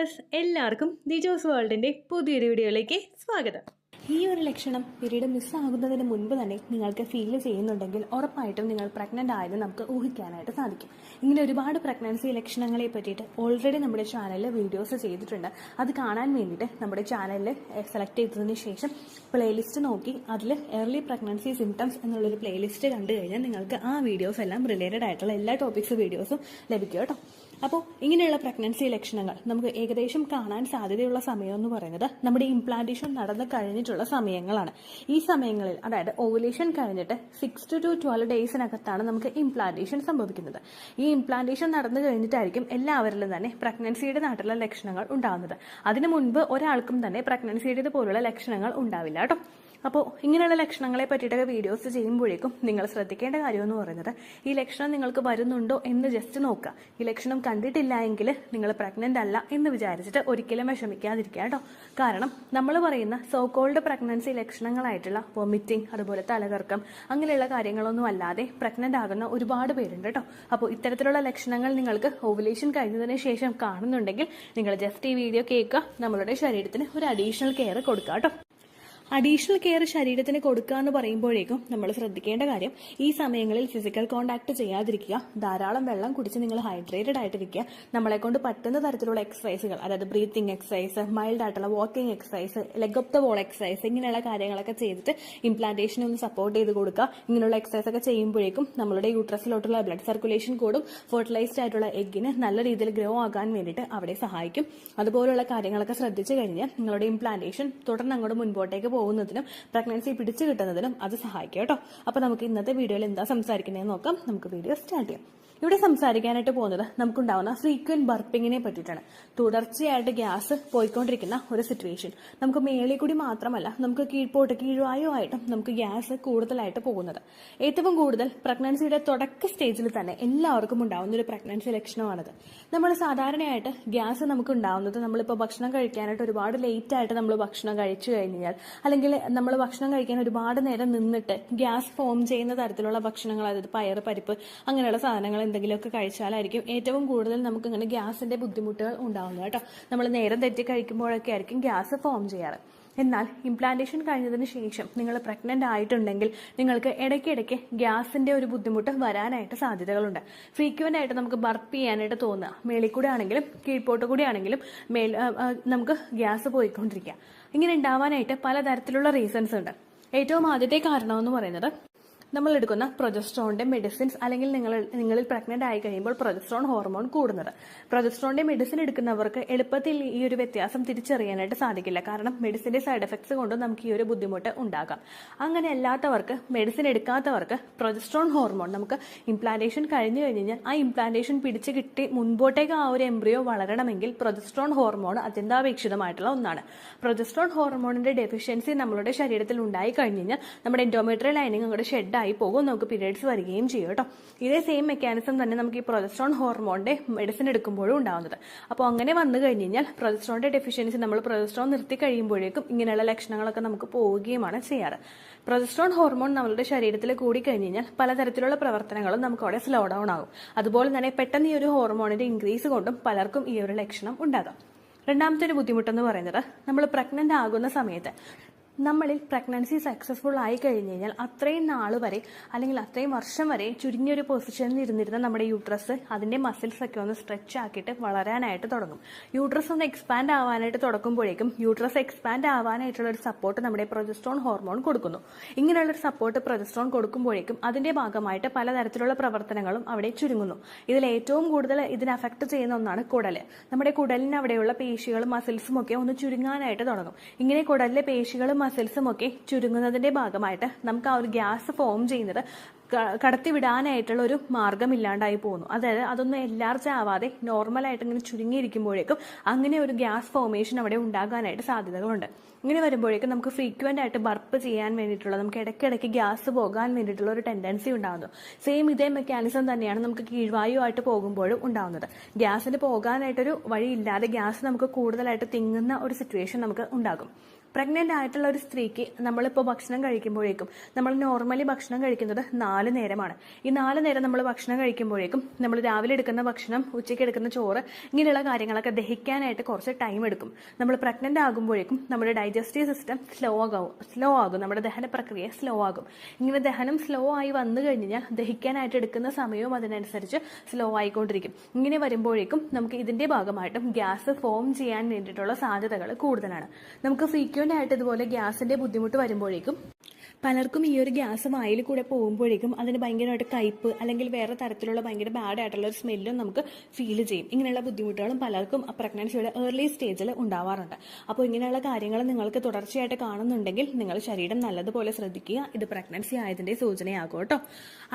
Viewers, എല്ലാവർക്കും ദിജോസ് വേൾഡിൻ്റെ പുതിയൊരു വീഡിയോയിലേക്ക് സ്വാഗതം. ഈ ഒരു ലക്ഷണം പീരീഡ് മിസ്സാകുന്നതിന് മുൻപ് തന്നെ നിങ്ങൾക്ക് ഫീൽ ചെയ്യുന്നുണ്ടെങ്കിൽ ഉറപ്പായിട്ടും നിങ്ങൾ പ്രഗ്നൻ്റ് ആയെന്ന് നമുക്ക് ഊഹിക്കാനായിട്ട് സാധിക്കും. ഇങ്ങനെ ഒരുപാട് പ്രഗ്നൻസി ലക്ഷണങ്ങളെ പറ്റിയിട്ട് ഓൾറെഡി നമ്മുടെ ചാനലിൽ വീഡിയോസ് ചെയ്തിട്ടുണ്ട്. അത് കാണാൻ വേണ്ടിയിട്ട് നമ്മുടെ ചാനലിൽ സെലക്ട് ചെയ്തതിന് ശേഷം പ്ലേലിസ്റ്റ് നോക്കി അതിൽ ഏർലി പ്രഗ്നൻസി സിംറ്റംസ് എന്നുള്ളൊരു പ്ലേലിസ്റ്റ് കണ്ടു കഴിഞ്ഞാൽ നിങ്ങൾക്ക് ആ വീഡിയോസ് എല്ലാം റിലേറ്റഡ് ആയിട്ടുള്ള എല്ലാ ടോപ്പിക്സ് വീഡിയോസും ലഭിക്കും കേട്ടോ. അപ്പോൾ ഇങ്ങനെയുള്ള പ്രഗ്നൻസി ലക്ഷണങ്ങൾ നമുക്ക് ഏകദേശം കാണാൻ സാധ്യതയുള്ള സമയം എന്ന് പറയുന്നത് നമ്മുടെ ഇംപ്ലാന്റേഷൻ നടന്നു കഴിഞ്ഞിട്ടുള്ള സമയങ്ങളാണ്. ഈ സമയങ്ങളിൽ, അതായത് ഓവുലേഷൻ കഴിഞ്ഞിട്ട് 6 to 12 ഡേയ്സിനകത്താണ് നമുക്ക് ഇംപ്ലാന്റേഷൻ സംഭവിക്കുന്നത്. ഈ ഇംപ്ലാന്റേഷൻ നടന്നു കഴിഞ്ഞിട്ടായിരിക്കും എല്ലാവരിലും തന്നെ പ്രഗ്നൻസിയുടെ നാട്ടിലുള്ള ലക്ഷണങ്ങൾ ഉണ്ടാകുന്നത്. അതിനു മുൻപ് ഒരാൾക്കും തന്നെ പ്രഗ്നൻസിയുടെ പോലുള്ള ലക്ഷണങ്ങൾ ഉണ്ടാവില്ല കേട്ടോ. അപ്പോൾ ഇങ്ങനെയുള്ള ലക്ഷണങ്ങളെ പറ്റിയിട്ടൊക്കെ വീഡിയോസ് ചെയ്യുമ്പോഴേക്കും നിങ്ങൾ ശ്രദ്ധിക്കേണ്ട കാര്യം എന്ന് പറയുന്നത്, ഈ ലക്ഷണം നിങ്ങൾക്ക് വരുന്നുണ്ടോ എന്ന് ജസ്റ്റ് നോക്കുക. ഈ ലക്ഷണം കണ്ടിട്ടില്ല എങ്കിൽ നിങ്ങൾ പ്രഗ്നന്റ് അല്ല എന്ന് വിചാരിച്ചിട്ട് ഒരിക്കലും വിഷമിക്കാതിരിക്കുക കേട്ടോ. കാരണം നമ്മൾ പറയുന്ന സോ കോൾഡ് പ്രഗ്നൻസി ലക്ഷണങ്ങളായിട്ടുള്ള വൊമിറ്റിംഗ്, അതുപോലെ തലകറക്കം, അങ്ങനെയുള്ള കാര്യങ്ങളൊന്നും അല്ലാതെ പ്രഗ്നന്റ് ആകുന്ന ഒരുപാട് പേരുണ്ട് കേട്ടോ. അപ്പോൾ ഇത്തരത്തിലുള്ള ലക്ഷണങ്ങൾ നിങ്ങൾക്ക് ഓവുലേഷൻ കഴിഞ്ഞതിന് ശേഷം കാണുന്നുണ്ടെങ്കിൽ നിങ്ങൾ ജസ്റ്റ് ഈ വീഡിയോ കേൾക്കുക. നമ്മളുടെ ശരീരത്തിന് ഒരു അഡീഷണൽ കെയർ കൊടുക്കുക കേട്ടോ. അഡീഷണൽ കെയർ ശരീരത്തിന് കൊടുക്കുക എന്ന് പറയുമ്പോഴേക്കും നമ്മൾ ശ്രദ്ധിക്കേണ്ട കാര്യം, ഈ സമയങ്ങളിൽ ഫിസിക്കൽ കോണ്ടാക്ട് ചെയ്യാതിരിക്കുക, ധാരാളം വെള്ളം കുടിച്ച് നിങ്ങൾ ഹൈഡ്രേറ്റഡ് ആയിട്ടിരിക്കുക, നമ്മളെ കൊണ്ട് പറ്റുന്ന തരത്തിലുള്ള എക്സസൈസുകൾ, അതായത് ബ്രീത്തിങ് എക്സസൈസ്, മൈൽഡ് ആയിട്ടുള്ള walking exercise, leg of the wall exercise, ഇങ്ങനെയുള്ള കാര്യങ്ങളൊക്കെ ചെയ്തിട്ട് ഇംപ്ലാന്റേഷനെ ഒന്ന് സപ്പോർട്ട് ചെയ്ത് കൊടുക്കുക. ഇങ്ങനെയുള്ള എക്സസൈസ് ഒക്കെ ചെയ്യുമ്പോഴേക്കും നമ്മളുടെ യൂട്രസിലോട്ടുള്ള ബ്ലഡ് സർക്കുലേഷൻ കൂടും. ഫെർട്ടിലൈസ്ഡ് ആയിട്ടുള്ള എഗ്ഗിന് നല്ല രീതിയിൽ ഗ്രോ ആകാൻ വേണ്ടിയിട്ട് അവിടെ സഹായിക്കും. അതുപോലുള്ള കാര്യങ്ങളൊക്കെ ശ്രദ്ധിച്ചു കഴിഞ്ഞാൽ നിങ്ങളുടെ ഇംപ്ലാന്റേഷൻ തുടർന്ന് അങ്ങോട്ട് മുൻപോട്ടേക്ക് പോകുന്നതിനും പ്രഗ്നൻസി പിടിച്ചു കിട്ടുന്നതിനും അത് സഹായിക്കും കേട്ടോ. അപ്പൊ നമുക്ക് ഇന്നത്തെ വീഡിയോയിൽ എന്താ സംസാരിക്കുന്നതെന്ന് നോക്കാം. നമുക്ക് വീഡിയോ സ്റ്റാർട്ട് ചെയ്യാം. ഇവിടെ സംസാരിക്കാനായിട്ട് പോകുന്നത് നമുക്കുണ്ടാവുന്ന ഫ്രീക്വന്റ് ബർപ്പിങ്ങിനെ പറ്റിയിട്ടാണ്. തുടർച്ചയായിട്ട് ഗ്യാസ് പോയിക്കൊണ്ടിരിക്കുന്ന ഒരു സിറ്റുവേഷൻ. നമുക്ക് മേളിൽ കൂടി മാത്രമല്ല, നമുക്ക് കീഴ്വായുമായിട്ടും നമുക്ക് ഗ്യാസ് കൂടുതലായിട്ട് പോകുന്നത്. ഏറ്റവും കൂടുതൽ പ്രഗ്നൻസിയുടെ തുടക്ക സ്റ്റേജിൽ തന്നെ എല്ലാവർക്കും ഉണ്ടാവുന്ന ഒരു പ്രഗ്നൻസി ലക്ഷണമാണിത്. നമ്മൾ സാധാരണയായിട്ട് ഗ്യാസ് നമുക്ക് ഉണ്ടാവുന്നത്, നമ്മളിപ്പോൾ ഭക്ഷണം കഴിക്കാനായിട്ട് ഒരുപാട് ലേറ്റ് ആയിട്ട് നമ്മൾ ഭക്ഷണം കഴിച്ചു കഴിഞ്ഞാൽ, അല്ലെങ്കിൽ നമ്മൾ ഭക്ഷണം കഴിക്കാൻ ഒരുപാട് നേരം നിന്നിട്ട് ഗ്യാസ് ഫോം ചെയ്യുന്ന തരത്തിലുള്ള ഭക്ഷണങ്ങൾ, അതായത് പയറ്, പരിപ്പ്, അങ്ങനെയുള്ള സാധനങ്ങൾ എന്തെങ്കിലുമൊക്കെ കഴിച്ചാലായിരിക്കും ഏറ്റവും കൂടുതൽ നമുക്ക് ഇങ്ങനെ ഗ്യാസിന്റെ ബുദ്ധിമുട്ടുകൾ ഉണ്ടാവുന്നത് കേട്ടോ. നമ്മൾ നേരം തെറ്റി കഴിക്കുമ്പോഴൊക്കെ ആയിരിക്കും ഗ്യാസ് ഫോം ചെയ്യാറ്. എന്നാൽ ഇംപ്ലാന്റേഷൻ കഴിഞ്ഞതിന് ശേഷം നിങ്ങൾ പ്രഗ്നന്റ് ആയിട്ടുണ്ടെങ്കിൽ നിങ്ങൾക്ക് ഇടയ്ക്കിടയ്ക്ക് ഗ്യാസിന്റെ ഒരു ബുദ്ധിമുട്ട് വരാനായിട്ട് സാധ്യതകളുണ്ട്. ഫ്രീക്വന്റ് ആയിട്ട് നമുക്ക് ബർപ്പ് ചെയ്യാനായിട്ട് തോന്നുക, മേളിൽ കൂടെ ആണെങ്കിലും കീഴ്പോട്ട് കൂടി ആണെങ്കിലും നമുക്ക് ഗ്യാസ് പോയിക്കൊണ്ടിരിക്കുക. ഇങ്ങനെ ഉണ്ടാവാനായിട്ട് പലതരത്തിലുള്ള റീസൺസ് ഉണ്ട്. ഏറ്റവും ആദ്യത്തെ കാരണം എന്ന് പറയുന്നത്, നമ്മൾ എടുക്കുന്ന പ്രൊജസ്ട്രോണിന്റെ മെഡിസിൻസ്, അല്ലെങ്കിൽ നിങ്ങളിൽ പ്രഗ്നന്റ് ആയി കഴിയുമ്പോൾ പ്രൊജസ്ട്രോൺ ഹോർമോൺ കൂടുന്നത്. പ്രൊജസ്ട്രോണിന്റെ മെഡിസിൻ എടുക്കുന്നവർക്ക് എളുപ്പത്തിൽ ഈ ഒരു വ്യത്യാസം തിരിച്ചറിയാനായിട്ട് സാധിക്കില്ല. കാരണം മെഡിസിന്റെ സൈഡ് എഫക്ട്സ് കൊണ്ട് നമുക്ക് ഈ ഒരു ബുദ്ധിമുട്ട് ഉണ്ടാകാം. അങ്ങനെ അല്ലാത്തവർക്ക്, മെഡിസിൻ എടുക്കാത്തവർക്ക് പ്രൊജസ്ട്രോൺ ഹോർമോൺ, നമുക്ക് ഇംപ്ലാന്റേഷൻ കഴിഞ്ഞു കഴിഞ്ഞാൽ ആ ഇംപ്ലാന്റേഷൻ പിടിച്ചു കിട്ടി മുൻപോട്ടേക്ക് ആ ഒരു എംബ്രിയോ വളരണമെങ്കിൽ പ്രൊജസ്ട്രോൺ ഹോർമോൺ അത്യന്താപേക്ഷിതമായിട്ടുള്ള ഒന്നാണ്. പ്രൊജസ്ട്രോൺ ഹോർമോണിന്റെ ഡെഫിഷ്യൻസി നമ്മളുടെ ശരീരത്തിൽ ഉണ്ടായി കഴിഞ്ഞു കഴിഞ്ഞാൽ നമ്മുടെ എൻഡോമെട്രിയൽ ലൈനിങ് അങ്ങോട്ട് ഷെഡ് ആയി പോകും, നമുക്ക് പീരിയഡ്സ് വരികയും ചെയ്യും കേട്ടോ. ഇതേ സെയിം മെക്കാനിസം തന്നെ നമുക്ക് ഈ പ്രൊജസ്ട്രോൺ ഹോർമോണിന്റെ മെഡിസിൻ എടുക്കുമ്പോഴും ഉണ്ടാവുന്നത്. അപ്പോൾ അങ്ങനെ വന്നു കഴിഞ്ഞ് കഴിഞ്ഞാൽ പ്രൊജസ്ട്രോണിന്റെ ഡെഫിഷ്യൻസി, നമ്മൾ പ്രൊജസ്ട്രോൺ നിർത്തി കഴിയുമ്പോഴേക്കും ഇങ്ങനെയുള്ള ലക്ഷണങ്ങളൊക്കെ നമുക്ക് പോവുകയുമാണ് ചെയ്യാറ്. പ്രൊജസ്ട്രോൺ ഹോർമോൺ നമ്മുടെ ശരീരത്തിൽ കൂടി കഴിഞ്ഞ് കഴിഞ്ഞാൽ പലതരത്തിലുള്ള പ്രവർത്തനങ്ങളും നമുക്ക് അവിടെ സ്ലോ ഡൗൺ ആകും. അതുപോലെ തന്നെ പെട്ടെന്ന് ഈ ഒരു ഹോർമോണിന്റെ ഇൻക്രീസ് കൊണ്ടും പലർക്കും ഈ ഒരു ലക്ഷണം ഉണ്ടാകാം. രണ്ടാമത്തെ ഒരു ബുദ്ധിമുട്ടെന്ന് പറയുന്നത്, നമ്മൾ പ്രഗ്നന്റ് ആകുന്ന സമയത്ത് നമ്മളിൽ പ്രഗ്നൻസി സക്സസ്ഫുൾ ആയി കഴിഞ്ഞ് കഴിഞ്ഞാൽ അത്രയും നാൾ വരെ, അല്ലെങ്കിൽ അത്രയും വർഷം വരെ ചുരുങ്ങിയൊരു പൊസിഷനിൽ ഇരുന്നിരുന്ന നമ്മുടെ യൂട്രസ് അതിന്റെ മസിൽസ് ഒക്കെ ഒന്ന് സ്ട്രെച്ച് ആക്കിയിട്ട് വളരാനായിട്ട് തുടങ്ങും. യൂട്രസ് ഒന്ന് എക്സ്പാൻഡ് ആവാനായിട്ട് തുടങ്ങുമ്പോഴേക്കും യൂട്രസ് എക്സ്പാൻഡ് ആവാനായിട്ടുള്ള ഒരു സപ്പോർട്ട് നമ്മുടെ പ്രൊജസ്ട്രോൺ ഹോർമോൺ കൊടുക്കുന്നു. ഇങ്ങനെയുള്ള ഒരു സപ്പോർട്ട് പ്രൊജസ്ട്രോൺ കൊടുക്കുമ്പോഴേക്കും അതിന്റെ ഭാഗമായിട്ട് പലതരത്തിലുള്ള പ്രവർത്തനങ്ങളും അവിടെ ചുരുങ്ങുന്നു. ഇതിൽ ഏറ്റവും കൂടുതൽ ഇതിനെ അഫക്ട് ചെയ്യുന്ന ഒന്നാണ് കുടല്. നമ്മുടെ കുടലിന് അവിടെയുള്ള പേശികളും മസിൽസും ഒക്കെ ഒന്ന് ചുരുങ്ങാനായിട്ട് തുടങ്ങും. ഇങ്ങനെ കുടലിലെ പേശികളും മസിൽസും ഒക്കെ ചുരുങ്ങുന്നതിന്റെ ഭാഗമായിട്ട് നമുക്ക് ആ ഒരു ഗ്യാസ് ഫോം ചെയ്യുന്നത് കടത്തിവിടാനായിട്ടുള്ള ഒരു മാർഗം ഇല്ലാണ്ടായി പോകുന്നു. അതായത് അതൊന്നും എൻലാർജ് ആവാതെ നോർമലായിട്ട് ഇങ്ങനെ ചുരുങ്ങിയിരിക്കുമ്പോഴേക്കും അങ്ങനെ ഒരു ഗ്യാസ് ഫോർമേഷൻ അവിടെ ഉണ്ടാകാനായിട്ട് സാധ്യതകളുണ്ട്. ഇങ്ങനെ വരുമ്പോഴേക്കും നമുക്ക് ഫ്രീക്വന്റ് ആയിട്ട് ബർപ്പ് ചെയ്യാൻ വേണ്ടിയിട്ടുള്ള, നമുക്ക് ഇടയ്ക്കിടയ്ക്ക് ഗ്യാസ് പോകാൻ വേണ്ടിയിട്ടുള്ള ഒരു ടെൻഡൻസി ഉണ്ടാകുന്നു. സെയിം ഇതേ മെക്കാനിസം തന്നെയാണ് നമുക്ക് കീഴ്വായുമായിട്ട് പോകുമ്പോഴും ഉണ്ടാകുന്നത്. ഗ്യാസിന് പോകാനായിട്ടൊരു വഴിയില്ലാതെ ഗ്യാസ് നമുക്ക് കൂടുതലായിട്ട് തിങ്ങുന്ന ഒരു സിറ്റുവേഷൻ നമുക്ക് ഉണ്ടാകും. പ്രഗ്നൻ്റ് ആയിട്ടുള്ള ഒരു സ്ത്രീക്ക് നമ്മളിപ്പോൾ ഭക്ഷണം കഴിക്കുമ്പോഴേക്കും നമ്മൾ നോർമലി ഭക്ഷണം കഴിക്കുന്നത് 4 നേരമാണ്. ഈ 4 നേരം നമ്മൾ ഭക്ഷണം കഴിക്കുമ്പോഴേക്കും നമ്മൾ രാവിലെ എടുക്കുന്ന ഭക്ഷണം, ഉച്ചയ്ക്ക് എടുക്കുന്ന ചോറ്, ഇങ്ങനെയുള്ള കാര്യങ്ങളൊക്കെ ദഹിക്കാനായിട്ട് കുറച്ച് ടൈം എടുക്കും. നമ്മൾ പ്രഗ്നൻ്റ് ആകുമ്പോഴേക്കും നമ്മുടെ ഡൈജസ്റ്റീവ് സിസ്റ്റം സ്ലോ ആകും, നമ്മുടെ ദഹന പ്രക്രിയ സ്ലോ ആകും. ഇങ്ങനെ ദഹനം സ്ലോ ആയി വന്നു കഴിഞ്ഞാൽ ദഹിക്കാനായിട്ട് എടുക്കുന്ന സമയവും അതിനനുസരിച്ച് സ്ലോ ആയിക്കൊണ്ടിരിക്കും. ഇങ്ങനെ വരുമ്പോഴേക്കും നമുക്ക് ഇതിന്റെ ഭാഗമായിട്ടും ഗ്യാസ് ഫോം ചെയ്യാൻ വേണ്ടിയിട്ടുള്ള സാധ്യതകൾ കൂടുതലാണ്. നമുക്ക് ഫ്രീക്വന്റ് ആയിട്ട് ഇതുപോലെ ഗ്യാസിന്റെ ബുദ്ധിമുട്ട് വരുമ്പോഴേക്കും പലർക്കും ഈ ഒരു ഗ്യാസ് വായിൽ കൂടെ പോകുമ്പോഴേക്കും അതിന് ഭയങ്കരമായിട്ട് കയ്പ്പ് അല്ലെങ്കിൽ വേറെ തരത്തിലുള്ള ഭയങ്കര ബാഡ് ആയിട്ടുള്ള ഒരു സ്മെല്ലും നമുക്ക് ഫീൽ ചെയ്യും. ഇങ്ങനെയുള്ള ബുദ്ധിമുട്ടുകളും പലർക്കും പ്രഗ്നൻസിയുടെ ഏർലി സ്റ്റേജിൽ ഉണ്ടാവാറുണ്ട്. അപ്പോൾ ഇങ്ങനെയുള്ള കാര്യങ്ങൾ നിങ്ങൾക്ക് തുടർച്ചയായിട്ട് കാണുന്നുണ്ടെങ്കിൽ നിങ്ങൾ ശരീരം നല്ലതുപോലെ ശ്രദ്ധിക്കുക. ഇത് പ്രഗ്നൻസി ആയതിന്റെ സൂചനയാകും കേട്ടോ.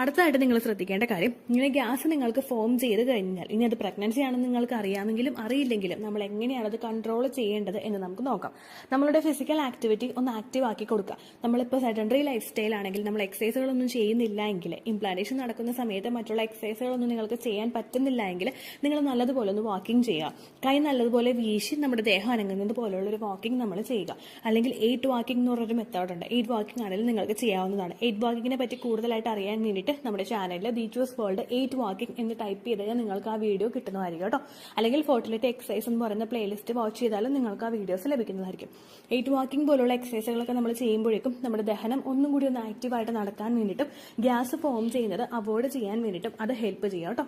അടുത്തതായിട്ട് നിങ്ങൾ ശ്രദ്ധിക്കേണ്ട കാര്യം, ഇങ്ങനെ ഗ്യാസ് നിങ്ങൾക്ക് ഫോം ചെയ്ത് കഴിഞ്ഞാൽ, ഇനി അത് പ്രഗ്നൻസി ആണെന്ന് നിങ്ങൾക്ക് അറിയാമെങ്കിലും അറിയില്ലെങ്കിലും നമ്മൾ എങ്ങനെയാണ് അത് കൺട്രോൾ ചെയ്യേണ്ടത് എന്ന് നമുക്ക് നോക്കാം. നമ്മളുടെ ഫിസിക്കൽ ആക്ടിവിറ്റി ഒന്ന് ആക്റ്റീവ് ആക്കി കൊടുക്കുക. നമ്മളിപ്പോൾ സെഡൻഡറി ലൈഫ് സ്റ്റൈൽ ആണെങ്കിൽ നമ്മൾ എക്സസൈസുകളൊന്നും ചെയ്യുന്നില്ല എങ്കിൽ, ഇംപ്ലാന്റേഷൻ നടക്കുന്ന സമയത്ത് മറ്റുള്ള എക്സസൈസുകളൊന്നും നിങ്ങൾക്ക് ചെയ്യാൻ പറ്റുന്നില്ല എങ്കിൽ നിങ്ങൾ നല്ലതുപോലെ ഒന്ന് വാക്കിംഗ് ചെയ്യുക. കൈ നല്ലതുപോലെ വീശി നമ്മുടെ ദേഹം അനങ്ങുന്നത് പോലുള്ള ഒരു വാക്കിംഗ് നമ്മൾ ചെയ്യുക. അല്ലെങ്കിൽ 8 വാക്കിംഗ് എന്ന് പറഞ്ഞൊരു മെത്തേഡ് ഉണ്ട്. 8 വാക്കിംഗ് ആണെങ്കിലും നിങ്ങൾക്ക് ചെയ്യാവുന്നതാണ്. 8 വാക്കിങ്ങിനെ പറ്റി കൂടുതലായിട്ട് അറിയാൻ വേണ്ടിയിട്ട് നമ്മുടെ ചാനലിൽ ദീജോസ് വേൾഡ് 8 വാക്കിംഗ് എന്ന് ടൈപ്പ് ചെയ്ത് കഴിഞ്ഞാൽ നിങ്ങൾക്ക് ആ വീഡിയോ കിട്ടുന്നതായിരിക്കും കേട്ടോ. അല്ലെങ്കിൽ ഫോർട്ടിലിറ്റി എക്സസൈസ് എന്ന് പറയുന്ന പ്ലേലിസ്റ്റ് വാച്ച് ചെയ്താലും നിങ്ങൾക്ക് ആ വീഡിയോസ് ലഭിക്കുന്നതായിരിക്കും. 8 വാക്കിംഗ് പോലുള്ള എക്സസൈസുകളൊക്കെ നമ്മൾ ചെയ്യുമ്പോഴേക്കും നമ്മുടെ ദഹനം ഒന്നും കൂടി ഒന്ന് ആക്റ്റീവായിട്ട് നടക്കാൻ വേണ്ടിയിട്ടും ഗ്യാസ് ഫോം ചെയ്യുന്നത് അവോയ്ഡ് ചെയ്യാൻ വേണ്ടിയിട്ടും അത് ഹെൽപ്പ് ചെയ്യാം കേട്ടോ.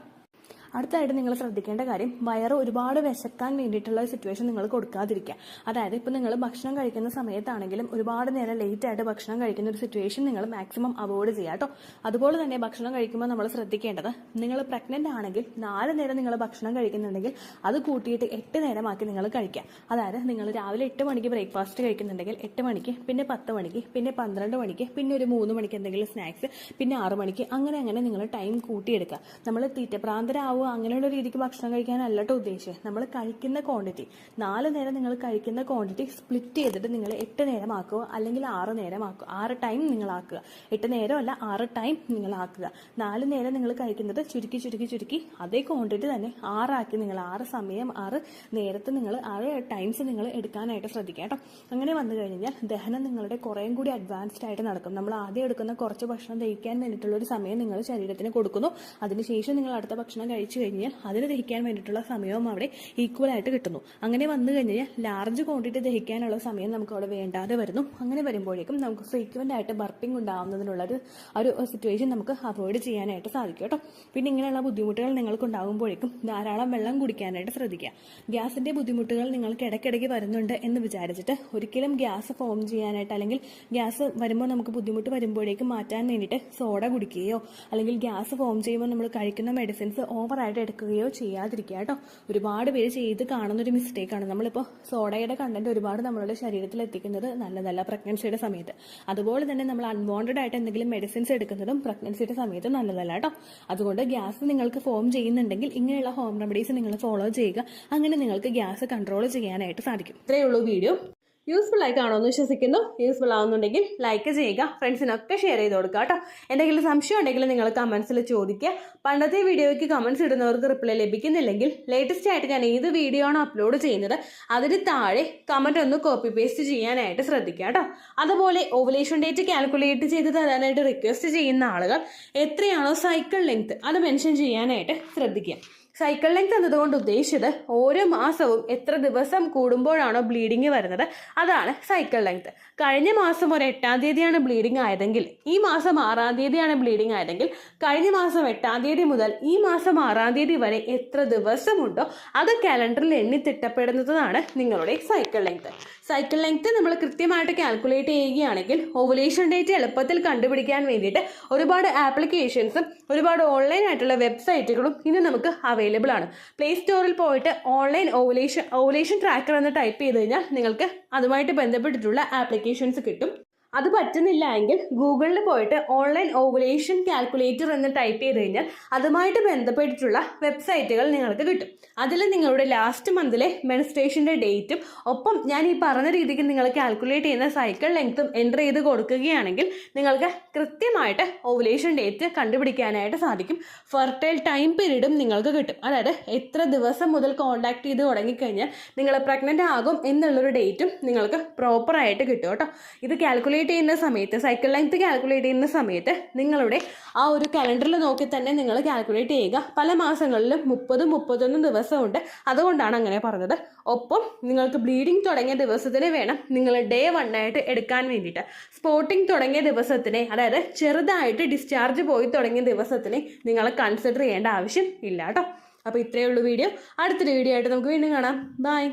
അടുത്തായിട്ട് നിങ്ങൾ ശ്രദ്ധിക്കേണ്ട കാര്യം, വയറ് ഒരുപാട് വിശക്കാൻ വേണ്ടിയിട്ടുള്ള ഒരു സിറ്റുവേഷൻ നിങ്ങൾ കൊടുക്കാതിരിക്കുക. അതായത് ഇപ്പോൾ നിങ്ങൾ ഭക്ഷണം കഴിക്കുന്ന സമയത്താണെങ്കിലും ഒരുപാട് നേരം ലേറ്റ് ആയിട്ട് ഭക്ഷണം കഴിക്കുന്ന ഒരു സിറ്റുവേഷൻ നിങ്ങൾ മാക്സിമം അവോയ്ഡ് ചെയ്യുക കേട്ടോ. അതുപോലെ തന്നെ ഭക്ഷണം കഴിക്കുമ്പോൾ നമ്മൾ ശ്രദ്ധിക്കേണ്ടത്, നിങ്ങൾ പ്രഗ്നന്റ് ആണെങ്കിൽ 4 നേരം നിങ്ങൾ ഭക്ഷണം കഴിക്കുന്നുണ്ടെങ്കിൽ അത് കൂട്ടിയിട്ട് 8 നേരമാക്കി നിങ്ങൾ കഴിക്കുക. അതായത് നിങ്ങൾ രാവിലെ 8 മണിക്ക് ബ്രേക്ക്ഫാസ്റ്റ് കഴിക്കുന്നുണ്ടെങ്കിൽ 8 മണിക്ക്, പിന്നെ 10 മണിക്ക്, പിന്നെ 12 മണിക്ക്, പിന്നെ ഒരു 3 മണിക്ക് എന്തെങ്കിലും സ്നാക്സ്, പിന്നെ 6 മണിക്ക്, അങ്ങനെ നിങ്ങൾ ടൈം കൂട്ടിയെടുക്കുക. നമ്മൾ തീറ്റപ്രാന്തരാവും അങ്ങനെയുള്ള രീതിക്ക് ഭക്ഷണം കഴിക്കാനല്ല കേട്ടോ ഉദ്ദേശിച്ചത്. നമ്മൾ കഴിക്കുന്ന ക്വാണ്ടിറ്റി, 4 നേരം നിങ്ങൾ കഴിക്കുന്ന ക്വാണ്ടിറ്റി സ്പ്ലിറ്റ് ചെയ്തിട്ട് നിങ്ങൾ 8 നേരം ആക്കുക, അല്ലെങ്കിൽ 6 നേരം ആക്കുക. 6 ടൈം നിങ്ങൾ ആക്കുക. 8 നേരമല്ല, 6 ടൈം നിങ്ങൾ ആക്കുക. 4 നേരം നിങ്ങൾ കഴിക്കുന്നത് ചുരുക്കി അതേ ക്വാണ്ടിറ്റി തന്നെ 6 ആക്കി നിങ്ങൾ 6 സമയം 6 നേരത്തെ നിങ്ങൾ 6 ടൈംസ് നിങ്ങൾ എടുക്കാനായിട്ട് ശ്രദ്ധിക്കുക കേട്ടോ. അങ്ങനെ വന്നു കഴിഞ്ഞാൽ ദഹനം നിങ്ങളുടെ കുറേയും കൂടി അഡ്വാൻസ്ഡ് ആയിട്ട് നടക്കും. നമ്മൾ ആദ്യം എടുക്കുന്ന കുറച്ച് ഭക്ഷണം ദഹിക്കാൻ വേണ്ടിയിട്ടുള്ള ഒരു സമയം നിങ്ങൾ ശരീരത്തിന് കൊടുക്കുന്നു. അതിനുശേഷം നിങ്ങൾ അടുത്ത ഭക്ഷണം കഴിച്ചു കഴിഞ്ഞാൽ അതിന് ദഹിക്കാൻ വേണ്ടിയിട്ടുള്ള സമയവും അവിടെ ഈക്വൽ ആയിട്ട് കിട്ടുന്നു. അങ്ങനെ വന്നു കഴിഞ്ഞാൽ ലാർജ് ക്വാണ്ടിറ്റി ദഹിക്കാനുള്ള സമയം നമുക്ക് അവിടെ വേണ്ടാതെ വരുന്നു. അങ്ങനെ വരുമ്പോഴേക്കും നമുക്ക് ഫ്രീക്വന്റ് ആയിട്ട് ബർപ്പിംഗ് ഉണ്ടാകുന്നതിനുള്ള ഒരു സിറ്റുവേഷൻ നമുക്ക് അവോയ്ഡ് ചെയ്യാനായിട്ട് സാധിക്കും കേട്ടോ. പിന്നെ ഇങ്ങനെയുള്ള ബുദ്ധിമുട്ടുകൾ നിങ്ങൾക്ക് ഉണ്ടാകുമ്പോഴേക്കും ധാരാളം വെള്ളം കുടിക്കാനായിട്ട് ശ്രദ്ധിക്കുക. ഗ്യാസിന്റെ ബുദ്ധിമുട്ടുകൾ നിങ്ങൾക്ക് ഇടയ്ക്കിടയ്ക്ക് വരുന്നുണ്ട് എന്ന് വിചാരിച്ചിട്ട് ഒരിക്കലും ഗ്യാസ് ഫോം ചെയ്യാനായിട്ട്, അല്ലെങ്കിൽ ഗ്യാസ് വരുമ്പോൾ നമുക്ക് ബുദ്ധിമുട്ട് വരുമ്പോഴേക്കും മാറ്റാൻ വേണ്ടിയിട്ട് സോഡ കുടിക്കുകയോ അല്ലെങ്കിൽ ഗ്യാസ് ഫോം ചെയ്യുമ്പോൾ നമ്മൾ കഴിക്കുന്ന മെഡിസിൻസ് ഓവറായിട്ട് എടുക്കുകയോ ചെയ്യാതിരിക്കുക കേട്ടോ. ഒരുപാട് പേര് ചെയ്ത് കാണുന്ന ഒരു മിസ്റ്റേക്കാണ്. നമ്മളിപ്പോൾ സോഡയുടെ കണ്ടന്റ് ഒരുപാട് നമ്മളുടെ ശരീരത്തിൽ എത്തിക്കുന്നത് നല്ലതല്ല പ്രഗ്നൻസിയുടെ സമയത്ത്. അതുപോലെ തന്നെ നമ്മൾ അൺവാണ്ടഡ് ആയിട്ട് എന്തെങ്കിലും മെഡിസിൻസ് എടുക്കുന്നതും പ്രഗ്നൻസിയുടെ സമയത്ത് നല്ലതല്ല കേട്ടോ. അതുകൊണ്ട് ഗ്യാസ് നിങ്ങൾക്ക് ഫോം ചെയ്യുന്നുണ്ടെങ്കിൽ ഇങ്ങനെയുള്ള ഹോം റെമഡീസ് നിങ്ങൾ ഫോളോ ചെയ്യുക. അങ്ങനെ നിങ്ങൾക്ക് ഗ്യാസ് കൺട്രോൾ ചെയ്യാനായിട്ട് സാധിക്കും. ഇത്രയേ ഉള്ളൂ വീഡിയോ. യൂസ്ഫുൾ ആയി കാണുമെന്ന് വിശ്വസിക്കുന്നു. യൂസ്ഫുൾ ആവുന്നുണ്ടെങ്കിൽ ലൈക്ക് ചെയ്യുക, ഫ്രണ്ട്സിനൊക്കെ ഷെയർ ചെയ്ത് കൊടുക്കുക കേട്ടോ. എന്തെങ്കിലും സംശയം ഉണ്ടെങ്കിൽ നിങ്ങൾ കമൻസിൽ ചോദിക്കുക. പണ്ടത്തെ വീഡിയോയ്ക്ക് കമൻസ് ഇടുന്നവർക്ക് റിപ്ലൈ ലഭിക്കുന്നില്ലെങ്കിൽ ലേറ്റസ്റ്റ് ആയിട്ട് ഞാൻ ഏത് വീഡിയോ ആണോ അപ്ലോഡ് ചെയ്യുന്നത് അതിന് താഴെ കമൻറ്റ് ഒന്ന് കോപ്പി പേസ്റ്റ് ചെയ്യാനായിട്ട് ശ്രദ്ധിക്കുക കേട്ടോ. അതുപോലെ ഓവുലേഷൻ ഡേറ്റ് കാൽക്കുലേറ്റ് ചെയ്ത് തരാനായിട്ട് റിക്വസ്റ്റ് ചെയ്യുന്ന ആളുകൾ എത്രയാണോ സൈക്കിൾ ലെങ്ത് അത് മെൻഷൻ ചെയ്യാനായിട്ട് ശ്രദ്ധിക്കുക. സൈക്കിൾ ലെങ്ത് എന്നതുകൊണ്ട് ഉദ്ദേശിച്ചത് ഓരോ മാസവും എത്ര ദിവസം കൂടുമ്പോഴാണോ ബ്ലീഡിങ് വരുന്നത് അതാണ് സൈക്കിൾ ലെങ്ത്. കഴിഞ്ഞ മാസം ഒരു 8-ാം തീയതിയാണ് ബ്ലീഡിങ് ആയതെങ്കിൽ ഈ മാസം 6-ാം തീയതിയാണ് ബ്ലീഡിങ് ആയതെങ്കിൽ കഴിഞ്ഞ മാസം 8-ാം തീയതി മുതൽ ഈ മാസം 6-ാം തീയതി വരെ എത്ര ദിവസമുണ്ടോ അത് കാലണ്ടറിൽ എണ്ണി തിട്ടപ്പെടുന്നതാണ് നിങ്ങളുടെ സൈക്കിൾ ലെങ്ത്. സൈക്കിൾ ലെങ്ത് നമ്മൾ കൃത്യമായിട്ട് കാൽക്കുലേറ്റ് ചെയ്യുകയാണെങ്കിൽ ഓവുലേഷൻ ഡേറ്റ് എളുപ്പത്തിൽ കണ്ടുപിടിക്കാൻ വേണ്ടിയിട്ട് ഒരുപാട് ആപ്ലിക്കേഷൻസും ഒരുപാട് ഓൺലൈൻ ആയിട്ടുള്ള വെബ്സൈറ്റുകളും ഇന്ന് നമുക്ക് അവൈലബിൾ ആണ്. പ്ലേ സ്റ്റോറിൽ പോയിട്ട് ഓൺലൈൻ ഓവുലേഷൻ ട്രാക്കർ എന്ന് ടൈപ്പ് ചെയ്ത് കഴിഞ്ഞാൽ നിങ്ങൾക്ക് അതുമായിട്ട് ബന്ധപ്പെട്ടിട്ടുള്ള ആപ്ലിക്കേഷൻസ് കിട്ടും. അത് പറ്റുന്നില്ല എങ്കിൽ ഗൂഗിളിൽ പോയിട്ട് ഓൺലൈൻ ഓവുലേഷൻ കാൽക്കുലേറ്റർ എന്ന് ടൈപ്പ് ചെയ്ത് കഴിഞ്ഞാൽ അതുമായിട്ട് ബന്ധപ്പെട്ടിട്ടുള്ള വെബ്സൈറ്റുകൾ നിങ്ങൾക്ക് കിട്ടും. അതിൽ നിങ്ങളുടെ ലാസ്റ്റ് മന്തിലെ മെൻസ്ട്രേഷൻ്റെ ഡേറ്റും ഒപ്പം ഞാൻ ഈ പറഞ്ഞ രീതിക്ക് നിങ്ങൾ കാൽക്കുലേറ്റ് ചെയ്യുന്ന സൈക്കിൾ ലെങ്ത്തും എൻ്റർ ചെയ്ത് കൊടുക്കുകയാണെങ്കിൽ നിങ്ങൾക്ക് കൃത്യമായിട്ട് ഓവുലേഷൻ ഡേറ്റ് കണ്ടുപിടിക്കാനായിട്ട് സാധിക്കും. ഫെർട്ടൈൽ ടൈം പീരീഡും നിങ്ങൾക്ക് കിട്ടും. അതായത് എത്ര ദിവസം മുതൽ കോൺടാക്ട് ചെയ്ത് തുടങ്ങിക്കഴിഞ്ഞാൽ നിങ്ങൾ പ്രഗ്നൻ്റ് ആകും എന്നുള്ളൊരു ഡേറ്റും നിങ്ങൾക്ക് പ്രോപ്പറായിട്ട് കിട്ടും കേട്ടോ. ഇത് കാൽക്കുലേറ്റ് ചെയ്യുന്ന സമയത്ത് സൈക്കിൾ ലെങ്ത് കാൽക്കുലേറ്റ് ചെയ്യുന്ന സമയത്ത് നിങ്ങളുടെ ആ ഒരു കലണ്ടറിൽ നോക്കി തന്നെ നിങ്ങൾ കാൽക്കുലേറ്റ് ചെയ്യുക. പല മാസങ്ങളിലും 30-31 ദിവസമുണ്ട്, അതുകൊണ്ടാണ് അങ്ങനെ പറഞ്ഞത്. ഒപ്പം നിങ്ങൾക്ക് ബ്ലീഡിങ് തുടങ്ങിയ ദിവസത്തിന് വേണം നിങ്ങൾ ഡേ 1 ആയിട്ട് എടുക്കാൻ വേണ്ടിയിട്ട്. സ്പോട്ടിങ് തുടങ്ങിയ ദിവസത്തിനെ, അതായത് ചെറുതായിട്ട് ഡിസ്ചാർജ് പോയി തുടങ്ങിയ ദിവസത്തിനെ നിങ്ങൾ കൺസിഡർ ചെയ്യേണ്ട ആവശ്യം ഇല്ല കേട്ടോ. അപ്പോൾ ഇത്രയേ ഉള്ളൂ വീഡിയോ. അടുത്തൊരു വീഡിയോ ആയിട്ട് നമുക്ക് വീണ്ടും കാണാം. ബൈ.